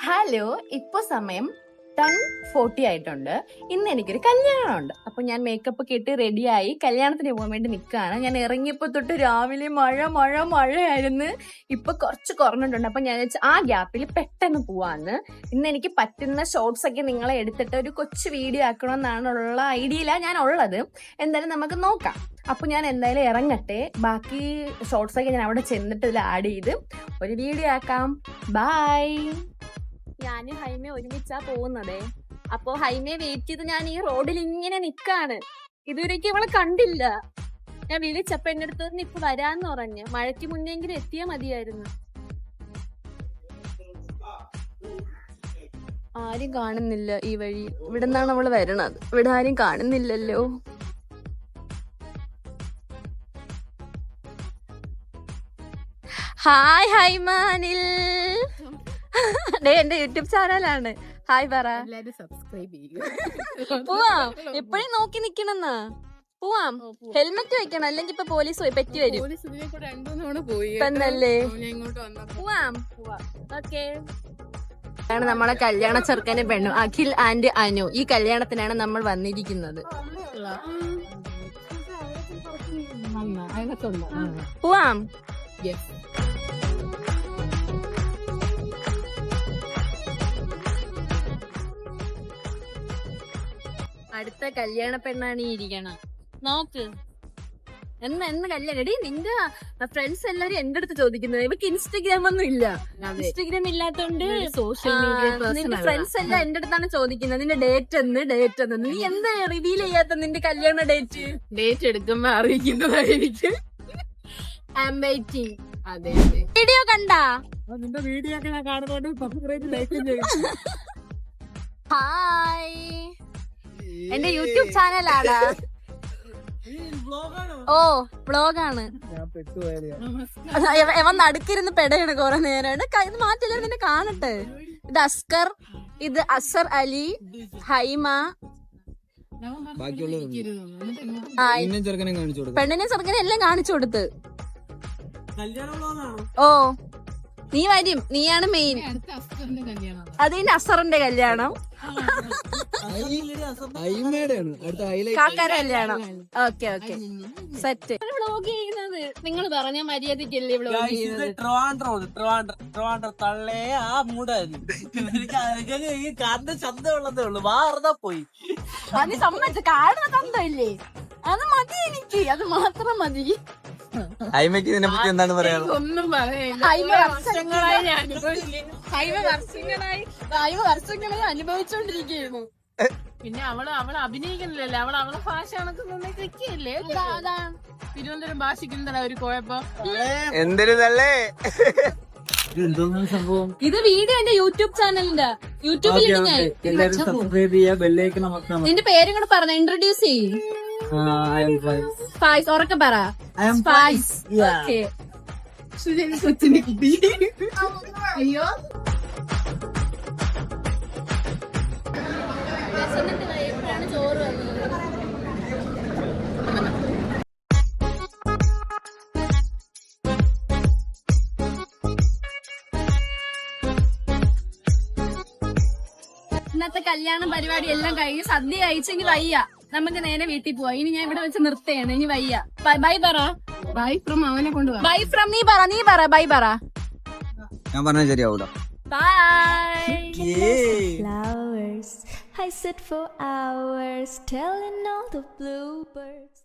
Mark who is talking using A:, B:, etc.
A: Hello, ഇപ്പൊ സമയം 10:40 ആയിട്ടുണ്ട്. ഇന്ന് എനിക്കൊരു കല്യാണമുണ്ട്. അപ്പൊ ഞാൻ മേക്കപ്പ് ഒക്കെ ഇട്ട് റെഡിയായി കല്യാണത്തിന് പോകാൻ വേണ്ടി നിൽക്കുകയാണ്. ഞാൻ ഇറങ്ങിയപ്പോ തൊട്ട് രാവിലെ മഴയായിരുന്നു. ഇപ്പൊ കുറച്ച് കുറഞ്ഞിട്ടുണ്ട്. അപ്പൊ ഞാൻ വെച്ചാൽ ആ ഗ്യാപ്പിൽ പെട്ടെന്ന് പോവാന്ന്. ഇന്ന് എനിക്ക് പറ്റുന്ന ഷോർട്സ് ഒക്കെ നിങ്ങളെ എടുത്തിട്ട് ഒരു കൊച്ചു വീഡിയോ ആക്കണമെന്നാണുള്ള ഐഡിയയിലാണ് ഞാൻ ഉള്ളത്. എന്തായാലും നമുക്ക് നോക്കാം. അപ്പൊ ഞാൻ എന്തായാലും ഇറങ്ങട്ടെ. ബാക്കി ഷോർട്സ് ഒക്കെ ഞാൻ അവിടെ ചെന്നിട്ട് ഇതിൽ ആഡ് ചെയ്ത് ഒരു വീഡിയോ ആക്കാം. ബൈ. ഞാന് ഹൈമയെ ഒരുമിച്ചാ പോകുന്നതേ. അപ്പൊ ഹൈമയെ വെയിറ്റ് ചെയ്ത് ഞാൻ ഈ റോഡിൽ ഇങ്ങനെ നിക്കാണ്. ഇതുവരേക്കും ഇവളെ കണ്ടില്ല. ഞാൻ വിളിച്ചപ്പോ എന്റെ അടുത്ത് നിന്ന് ഇപ്പൊ വരാന്ന് പറഞ്ഞ്. മഴയ്ക്ക് മുന്നെങ്കിലും എത്തിയാ മതിയായിരുന്നു. ആരും കാണുന്നില്ല ഈ വഴി. ഇവിടെ നിന്നാണ് അവള് വരണത്. ഇവിടെ ആരും കാണുന്നില്ലല്ലോ. ഹായ് ഹൈമാനിൽ. എന്റെ യൂട്യൂബ് ചാനലാണ്. ഹായ് പറ. പോവാം. എപ്പോഴും നോക്കി നിക്കണെന്നാ. പോവാം. ഹെൽമെറ്റ് വെക്കണം, അല്ലെങ്കിൽ ഇപ്പൊ പോലീസ് പറ്റി വരും. തന്നല്ലേ. പോവാം. ഓക്കെ. ാണ് നമ്മളെ കല്യാണ ചെറുക്കനെ പെണ്ണു അഖിൽ ആൻഡ് അനു. ഈ കല്യാണത്തിനാണ് നമ്മൾ വന്നിരിക്കുന്നത്. പോവാം. അടുത്ത കല്യാണ പെണ്ണാണ് ഈ ഇരിക്കണം. നോക്ക്. എന്ന് കല്യാണം. എടീ, നിന്റെ ഫ്രണ്ട്സ് എല്ലാരും എന്റെ അടുത്ത് ചോദിക്കുന്നത്. ഇവക്ക് ഇൻസ്റ്റഗ്രാം ഒന്നും ഇല്ല. ഇൻസ്റ്റഗ്രാം ഇല്ലാത്തോണ്ട് സോഷ്യൽ മീഡിയ നിന്റെ ഫ്രണ്ട്സ് എല്ലാം എന്റെ അടുത്താണ് ചോദിക്കുന്നത്. നിന്റെ ഡേറ്റ് എന്ന്. നീ എന്താ റിവീൽ ചെയ്യാത്ത നിന്റെ കല്യാണ ഡേറ്റ് എടുക്കുമ്പോ അറിയിക്കുന്നതായിരിക്കും. അതെ. വീഡിയോ കണ്ടാ? നിന്റെ വീഡിയോ ഒക്കെ ഞാൻ കാണുന്നോണ്ട് ഹായ്. എന്റെ യൂട്യൂബ് ചാനലാണ്. ഓ, വ്ളോഗാണ്. എവൻ നടുക്കിരുന്ന് പെടയാണ് കൊറേ നേരാണ്. ഇത് മാറ്റില്ല, നിന്നെ കാണട്ടെ. ഇത് അസ്കർ, ഇത് അസർ അലി, ഹൈമ. പെണ്ണിനെ ചെറുക്കനെ എല്ലാം കാണിച്ചു കൊടുത്ത്. ഓ, നീ വരും. നീയാണ് മെയിൻ. അതിന് അസറിന്റെ കല്യാണം, കാക്കാര കല്യാണം. ഓക്കെ. സെറ്റ്. വ്ളോഗ് ചെയ്യുന്നത് നിങ്ങൾ പറഞ്ഞ മര്യാദക്കല്ലേ വ്ളോഗ് ചെയ്യുന്നത്?
B: പോയി
A: അത് സമ്മതിച്ചു. കാണുന്ന തന്തല്ലേ, അത് മതി എനിക്ക്. അത് മാത്രം മതി.
B: ഹൈമയ്ക്ക് ഇതിനെ പറ്റി എന്താണ് പറയാ?
A: ഒന്നും പറയില്ല. വർഷങ്ങളായി അനുഭവിച്ചോണ്ടിരിക്കുന്നു. പിന്നെ അവള് അഭിനയിക്കുന്നില്ലല്ലേ. അവളെ ഭാഷ കണക്കുന്നല്ലേ. തിരുവനന്തപുരം ഭാഷയ്ക്ക് ഒരു കുഴപ്പം.
B: എന്തിനല്ലേ
A: സംഭവം? ഇത് വീഡിയോ എന്റെ യൂട്യൂബ് ചാനലിന്റെ യൂട്യൂബിൽ. നിന്റെ പേരും കൂടെ പറഞ്ഞ ഇൻട്രൊഡ്യൂസ് ചെയ്യും. സ്പൈസ്. ഉറക്കെ പറ. സ്പൈസ്. ഓക്കെ. അയ്യോ, എപ്പോഴാണ് ചോറ് വന്നത്? ഇന്നത്തെ കല്യാണ പരിപാടി എല്ലാം കഴിഞ്ഞ് സദ്യ കഴിച്ചെങ്കിൽ വയ്യ. നമുക്ക് നേരെ വീട്ടിൽ പോവാം. ഇനി ഞാൻ ഇവിടെ വെച്ച് നിർത്തുകയാണ്. ഇനി വയ്യ. ബൈ പറ. ബൈ ഫ്രം അവനെ കൊണ്ടുപോവാ. ബൈ ഫ്രം നീ പറ. ബൈ പറ.
B: ഞാൻ പറഞ്ഞ ശരിയാവൂല.
A: Bye.
C: Flowers, I sit for hours telling all the bluebirds.